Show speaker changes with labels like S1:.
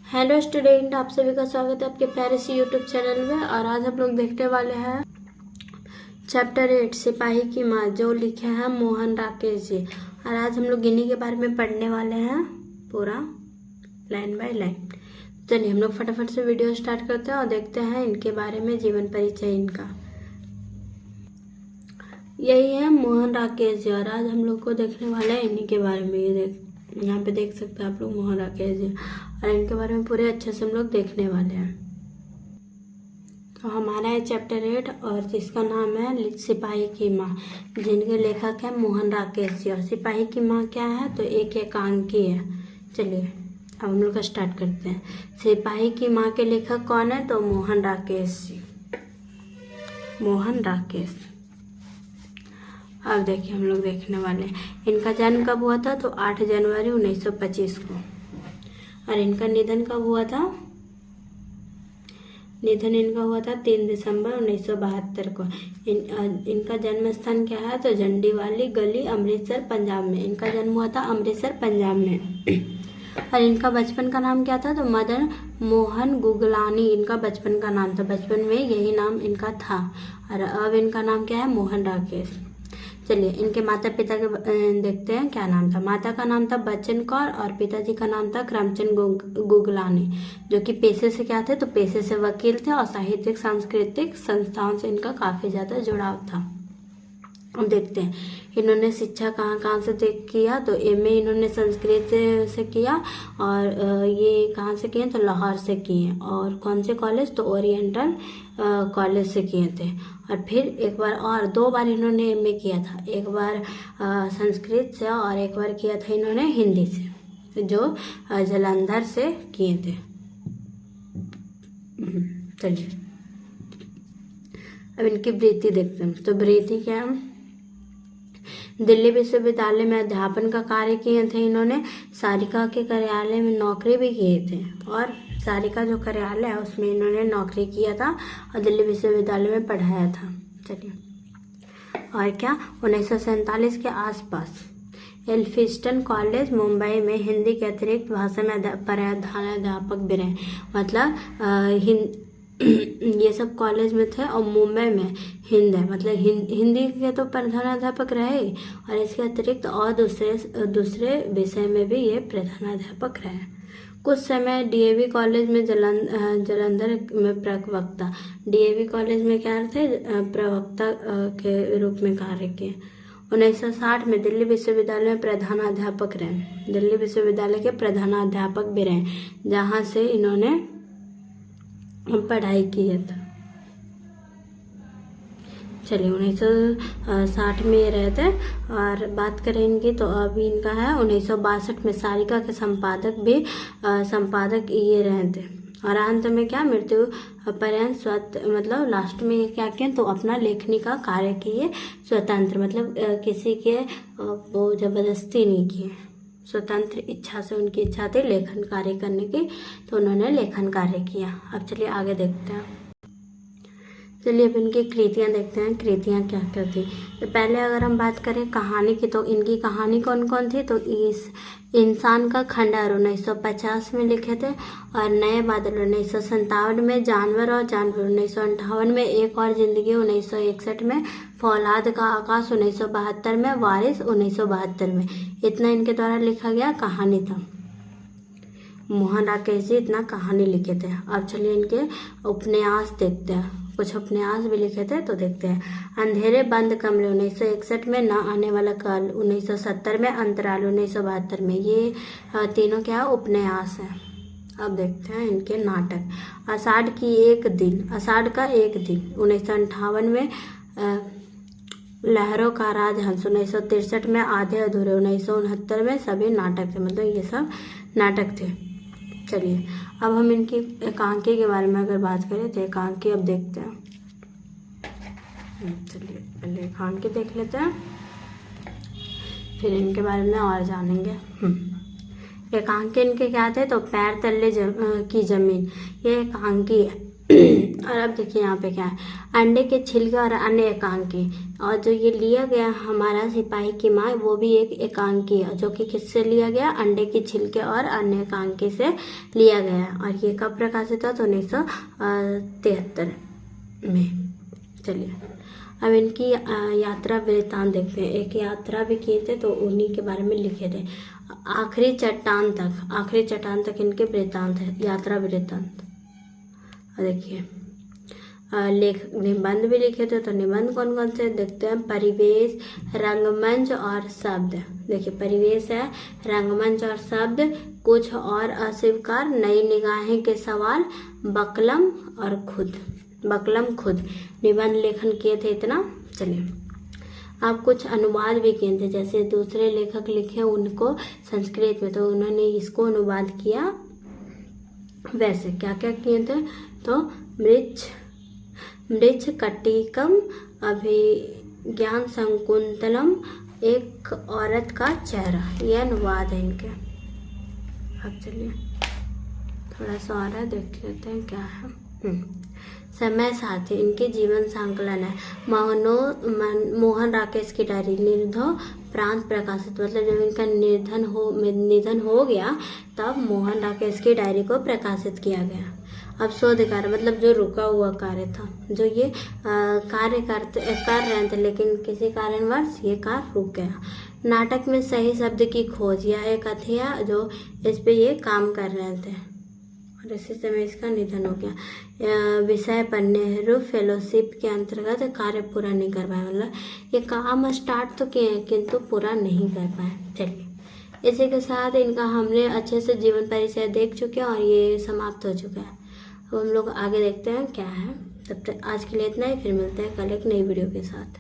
S1: Hello student, आप सभी का स्वागत है आपके प्यारे से यूट्यूब चैनल में। और आज हम लोग देखने वाले हैं चैप्टर 8 सिपाही की माँ, जो लिखे हैं मोहन राकेश जी। और आज हम लोग इन्हीं के बारे में पढ़ने वाले हैं पूरा लाइन बाय लाइन। चलिए हम लोग फटाफट से वीडियो स्टार्ट करते हैं और देखते हैं इनके बारे में, जीवन परिचय इनका। यही है मोहन राकेश जी और आज हम लोग को देखने वाले हैं इन्हीं के बारे में। ये यहाँ पे देख सकते हैं आप लोग मोहन राकेश जी, और इनके बारे में पूरे अच्छे से हम लोग देखने वाले हैं। तो हमारा है चैप्टर 8 और जिसका नाम है सिपाही की माँ, जिनके लेखक है मोहन राकेश जी। और सिपाही की माँ क्या है, तो एक एकांकी है। चलिए अब हम लोग का स्टार्ट करते हैं। सिपाही की माँ के लेखक कौन है, तो मोहन राकेश जी, मोहन राकेश। अब देखिए हम लोग देखने वाले हैं इनका जन्म कब हुआ था, तो 8 जनवरी 1925 को। और इनका निधन कब हुआ था, निधन इनका हुआ था 3 दिसंबर 1972 को। इनका जन्म स्थान क्या है, तो झंडी वाली गली, अमृतसर पंजाब में। इनका जन्म हुआ था अमृतसर पंजाब में। और इनका बचपन का नाम क्या था, तो मदन मोहन गुगलानी इनका बचपन का नाम था। बचपन में यही नाम इनका था। और अब इनका नाम क्या है, मोहन राकेश। चलिए इनके माता पिता के देखते हैं क्या नाम था। माता का नाम था बच्चन कौर और पिताजी का नाम था करमचंद गुगलानी, जो कि पेशे से क्या थे, तो पेशे से वकील थे और साहित्यिक सांस्कृतिक संस्थाओं से इनका काफ़ी ज़्यादा जुड़ाव था। अब देखते हैं इन्होंने शिक्षा कहाँ कहाँ से किया, तो एमए इन्होंने संस्कृत से किया। और ये कहाँ से किए, तो लाहौर से किए। और कौन से कॉलेज, तो ओरिएंटल कॉलेज से किए थे। और फिर एक बार और 2 बार इन्होंने एमए किया था, एक बार संस्कृत से और एक बार किया था इन्होंने हिंदी से, जो जालंधर से किए थे। चलिए अब इनकी वृत्ति देखते हैं। तो वृत्ति क्या है, दिल्ली विश्वविद्यालय में अध्यापन का कार्य किए थे इन्होंने। सारिका के कार्यालय में नौकरी भी किए थे, और सारिका जो कार्यालय है उसमें इन्होंने नौकरी किया था और दिल्ली विश्वविद्यालय में पढ़ाया था। चलिए और क्या, 1947 के आसपास एल्फिस्टन कॉलेज मुंबई में हिंदी के अतिरिक्त भाषा में प्रधानाध्यापक भी रहे। मतलब ये सब कॉलेज में थे और मुंबई में हिंदी मतलब हिंदी के तो प्रधानाध्यापक रहे, और इसके अतिरिक्त और दूसरे विषय में भी ये प्रधानाध्यापक रहे। कुछ समय डीएवी कॉलेज में जालंधर में प्रवक्ता, डीएवी कॉलेज में क्या थे, प्रवक्ता के रूप में कार्य किए। 1960 में दिल्ली विश्वविद्यालय में प्रधानाध्यापक रहे, दिल्ली विश्वविद्यालय के प्रधानाध्यापक भी रहे, जहाँ से इन्होंने पढ़ाई की है। चलिए 1960 में ये रहे थे। और बात करें इनकी, तो अभी इनका है 1962 में सारिका के संपादक ये रहे थे। और अंत में क्या, मृत्यु पर्यंत मतलब लास्ट में ये क्या किए, तो अपना लेखनी का कार्य किए स्वतंत्र, मतलब किसी के वो जबरदस्ती नहीं किए, स्वतंत्र इच्छा से, उनकी इच्छा थी लेखन कार्य करने की, तो उन्होंने लेखन कार्य किया। अब चलिए आगे देखते हैं। चलिए अब इनकी कृतियाँ देखते हैं, कृतियाँ क्या क्या थी। तो पहले अगर हम बात करें कहानी की, तो इनकी कहानी कौन कौन थी, तो इस इंसान का खंडहर 1950 में लिखे थे, और नए बादल 1957 में, जानवर और जानवर 1958 में, एक और जिंदगी 1961 में, फौलाद का आकाश 1972 में, वारिस 1972 में। इतना इनके द्वारा लिखा गया कहानी था। मोहन राकेश जी इतना कहानी लिखे थे। अब चलिए इनके उपन्यास देखते हैं, कुछ उपन्यास भी लिखे थे, तो देखते हैं। अंधेरे बंद कमरे 1961 में, न आने वाला कल 1970 में, अंतराल 1972 में। ये तीनों क्या उपन्यास हैं। अब देखते हैं इनके नाटक। आषाढ़ का एक दिन 1958 में, लहरों का राजहंस 1963 में, आधे अधूरे 1969 में, सभी नाटक थे, मतलब ये सब नाटक थे। चलिए अब हम इनकी एकांकी के बारे में अगर बात करें, तो एकांकी अब देखते हैं। चलिए पहले एकांकी देख लेते हैं, फिर इनके बारे में और जानेंगे। एकांकी इनके क्या थे, तो पैर तले की जमीन, ये एकांकी है। और अब देखिए यहाँ पे क्या है, अंडे के छिलके और अन्य एकांकी। और जो ये लिया गया हमारा सिपाही की माँ, वो भी एक एकांकी है, जो कि किससे लिया गया, अंडे के छिलके और अन्य एकांकी से लिया गया। और ये कब प्रकाशित हुआ, तो 1973 में। चलिए अब इनकी यात्रा वृत्तांत देखते हैं। एक यात्रा भी किए थे तो उन्हीं के बारे में लिखे थे। आखिरी चट्टान तक इनके वृत्तांत है, यात्रा वृत्तांत। देखिए निबंध भी लिखे थे, तो निबंध कौन कौन से देखते हैं, परिवेश, रंगमंच और शब्द। देखिए परिवेश है, रंगमंच और शब्द, कुछ और अस्वीकार, नई निगाहें के सवाल, बकलम और खुद निबंध लेखन किए थे इतना। चलिए आप कुछ अनुवाद भी किए थे, जैसे दूसरे लेखक लिखे उनको संस्कृत में, तो उन्होंने इसको अनुवाद किया। वैसे क्या क्या किए थे, तो मृच्छ कटिकम, अभिज्ञान शकुंतलम, एक औरत का चेहरा, ये अनुवाद है इनके। अब चलिए थोड़ा सा और है, देख लेते हैं क्या है। समय साथी इनके जीवन संकलन है। मोहन राकेश की डायरी, निर्धो प्रांत प्रकाशित। मतलब जब इनका निधन हो गया तब मोहन राकेश की डायरी को प्रकाशित किया गया। अब शोध कार्य, मतलब जो रुका हुआ कार्य था, जो ये कार्य कर रहे थे, लेकिन किसी कारणवश ये कार्य रुक गया। नाटक में सही शब्द की खोज, यह एक हथिया जो इस पे ये काम कर रहे थे, और इसी समय इसका निधन हो गया। विषय पर नेहरू फेलोशिप के अंतर्गत कार्य पूरा नहीं कर पाए, मतलब ये काम स्टार्ट तो किए किंतु पूरा नहीं कर पाए। चलिए इसी के साथ इनका हमने अच्छे से जीवन परिचय देख चुके हैं और ये समाप्त हो चुका है। अब हम लोग आगे देखते हैं क्या है। तब तक आज के लिए इतना ही, फिर मिलते हैं कल एक नई वीडियो के साथ।